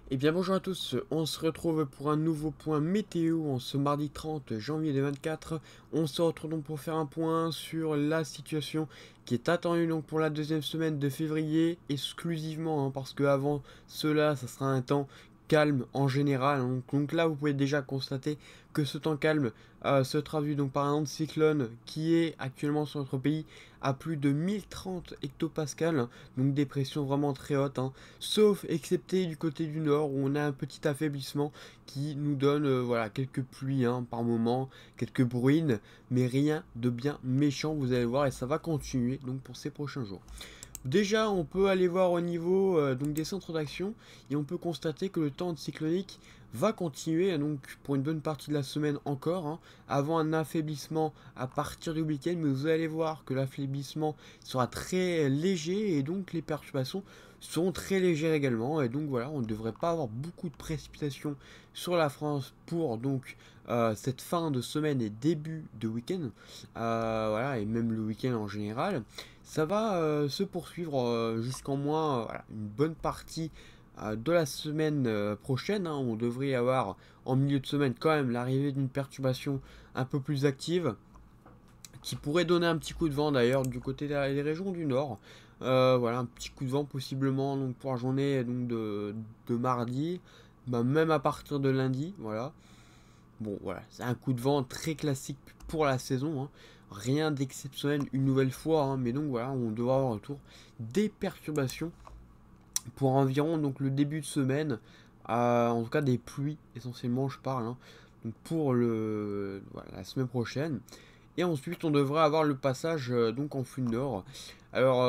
Eh bien bonjour à tous, on se retrouve pour un nouveau point météo en ce mardi 30 janvier 2024. On se retrouve donc pour faire un point sur la situation qui est attendue donc pour la deuxième semaine de février exclusivement, parce que avant cela ça sera un temps calme en général, hein. Donc là vous pouvez déjà constater que ce temps calme se traduit donc par un anticyclone qui est actuellement sur notre pays à plus de 1030 hectopascales, donc des pressions vraiment très hautes, hein. Sauf excepté du côté du nord où on a un petit affaiblissement qui nous donne voilà, quelques pluies, par moment, quelques bruines, mais rien de bien méchant, vous allez voir, et ça va continuer donc pour ces prochains jours. Déjà, on peut aller voir au niveau donc des centres d'action et on peut constater que le temps cyclonique va continuer donc pour une bonne partie de la semaine encore, avant un affaiblissement à partir du week-end, mais vous allez voir que l'affaiblissement sera très léger et donc les perturbations seront très légères également, et donc voilà, on ne devrait pas avoir beaucoup de précipitations sur la France pour donc cette fin de semaine et début de week-end, voilà, et même le week-end en général. Ça va se poursuivre jusqu'en moins voilà, une bonne partie de la semaine prochaine, hein. On devrait avoir en milieu de semaine quand même l'arrivée d'une perturbation un peu plus active qui pourrait donner un petit coup de vent d'ailleurs du côté des régions du nord. Voilà, un petit coup de vent possiblement donc, pour la journée donc, de mardi, bah, même à partir de lundi. Voilà. Bon, voilà, c'est un coup de vent très classique pour la saison, hein. Rien d'exceptionnel une nouvelle fois, mais donc voilà, on devra avoir retour des perturbations pour environ donc le début de semaine, en tout cas des pluies essentiellement, je parle, donc pour voilà, la semaine prochaine. Et ensuite, on devrait avoir le passage donc en flux nord. Alors,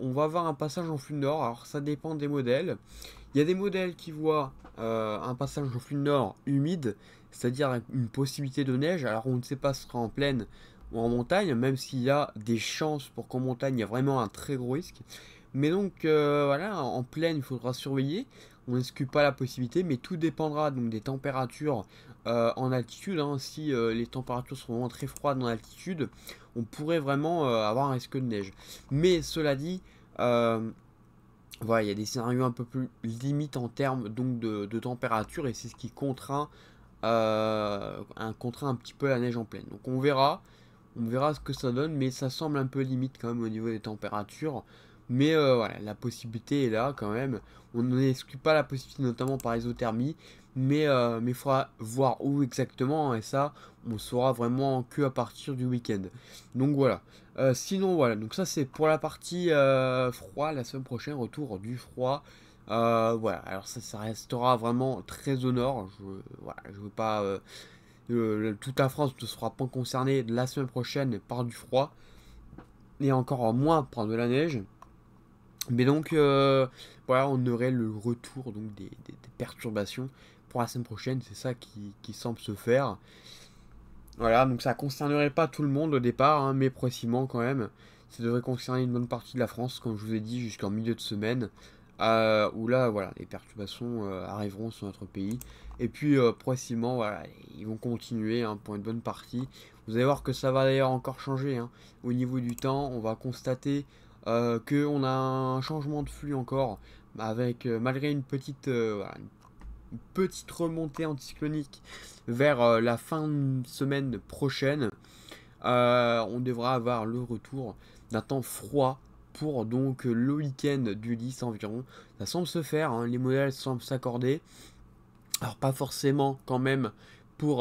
on va avoir un passage en flux nord. Alors, ça dépend des modèles. Il y a des modèles qui voient un passage en flux nord humide, c'est-à-dire une possibilité de neige. Alors, on ne sait pas si ce sera en plaine ou en montagne, même s'il y a des chances pour qu'en montagne, il y a vraiment un très gros risque. Mais donc, voilà, en plaine, il faudra surveiller. On n'exclut pas la possibilité, mais tout dépendra donc des températures en altitude, hein. Si les températures sont vraiment très froides en altitude, on pourrait vraiment avoir un risque de neige. Mais cela dit, voilà, il y a des scénarios un peu plus limites en termes donc de température, et c'est ce qui contraint un petit peu la neige en pleine. Donc on verra ce que ça donne, mais ça semble un peu limite quand même au niveau des températures. Mais voilà, la possibilité est là quand même. On n'exclut pas la possibilité, notamment par isothermie, mais il faudra voir où exactement, et ça, on saura vraiment que à partir du week-end. Donc voilà. Sinon, voilà, donc ça c'est pour la partie froid, la semaine prochaine, retour du froid. Voilà, alors ça restera vraiment très au nord. Voilà, je veux pas. Toute la France ne sera pas concernée la semaine prochaine par du froid, et encore moins par de la neige. Mais donc, voilà, on aurait le retour donc, des perturbations pour la semaine prochaine. C'est ça qui semble se faire. Voilà, donc ça concernerait pas tout le monde au départ, mais progressivement quand même. Ça devrait concerner une bonne partie de la France, comme je vous ai dit, jusqu'en milieu de semaine. Où là, voilà, les perturbations arriveront sur notre pays. Et puis, progressivement, voilà, ils vont continuer, pour une bonne partie. Vous allez voir que ça va d'ailleurs encore changer, au niveau du temps. On va constater qu'on a un changement de flux encore, avec, malgré une petite, voilà, une petite remontée anticyclonique vers la fin de semaine prochaine, on devra avoir le retour d'un temps froid pour donc le week-end du 10 environ. Ça semble se faire, les modèles semblent s'accorder. Alors pas forcément quand même pour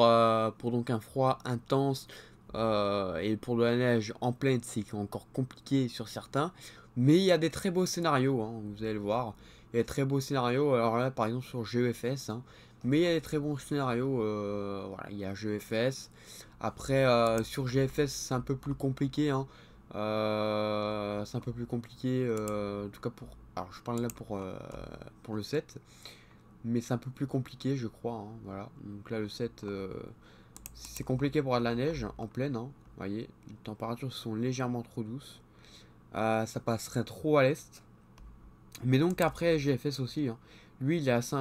donc un froid intense, et pour de la neige en pleine, c'est encore compliqué sur certains. Mais il y a des très beaux scénarios, vous allez le voir. Il y a des très beaux scénarios, alors là par exemple sur GEFS, mais il y a des très bons scénarios, voilà, il y a GEFS. Après sur GFS c'est un peu plus compliqué, c'est un peu plus compliqué, en tout cas pour... Alors je parle là pour le 7, mais c'est un peu plus compliqué je crois, voilà. Donc là le 7, c'est compliqué pour avoir de la neige en pleine, vous voyez, les températures sont légèrement trop douces. Ça passerait trop à l'est. Mais donc après GFS aussi, lui il est assez,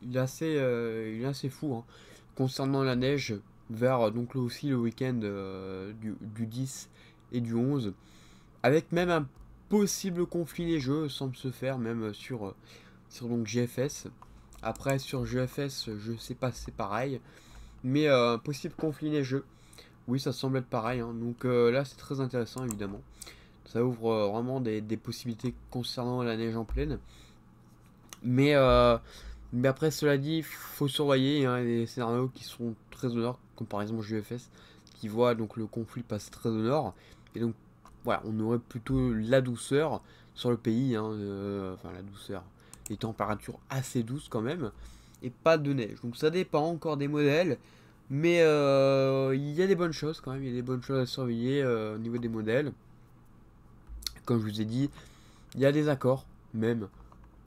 il est assez fou, concernant la neige vers donc là aussi le week-end du 10 et du 11, avec même un possible conflit neigeux semble se faire même sur donc GFS. Après sur GFS, je sais pas si c'est pareil. Mais possible conflit neigeux. Oui, ça semble être pareil, hein. Donc là, c'est très intéressant, évidemment. Ça ouvre vraiment des possibilités concernant la neige en pleine. Mais, euh, mais après, cela dit, faut surveiller, hein, les scénarios qui sont très au nord, comme par exemple GFS, qui voit donc le conflit passer très au nord. Et donc, voilà, on aurait plutôt la douceur sur le pays, hein, enfin la douceur, les températures assez douces quand même, et pas de neige. Donc ça dépend encore des modèles, mais il y a des bonnes choses quand même, il y a des bonnes choses à surveiller au niveau des modèles. Comme je vous ai dit, il y a des accords, même,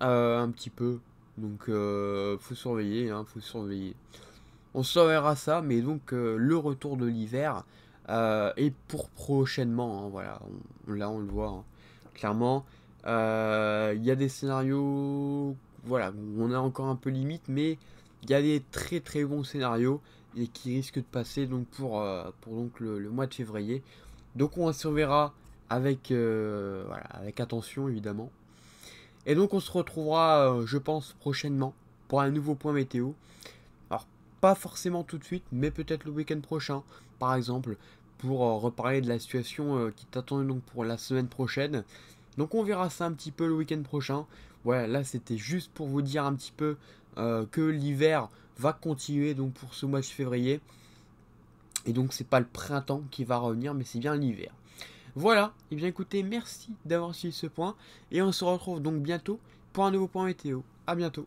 un petit peu. Donc, faut surveiller, hein, faut surveiller. On surveillera ça, mais donc le retour de l'hiver est pour prochainement, hein, voilà, là on le voit, hein. Clairement. Il y a des scénarios, voilà, où on est encore un peu limite, mais il y a des très très bons scénarios et qui risquent de passer donc pour donc le mois de février. Donc on surveillera avec, voilà, avec attention évidemment. Et donc on se retrouvera, je pense, prochainement pour un nouveau point météo. Alors pas forcément tout de suite, mais peut-être le week-end prochain, par exemple, pour reparler de la situation qui t'attend donc pour la semaine prochaine. Donc on verra ça un petit peu le week-end prochain. Voilà, là c'était juste pour vous dire un petit peu que l'hiver va continuer donc pour ce mois de février. Et donc c'est pas le printemps qui va revenir, mais c'est bien l'hiver. Voilà, et bien écoutez, merci d'avoir suivi ce point. Et on se retrouve donc bientôt pour un nouveau point météo. A bientôt.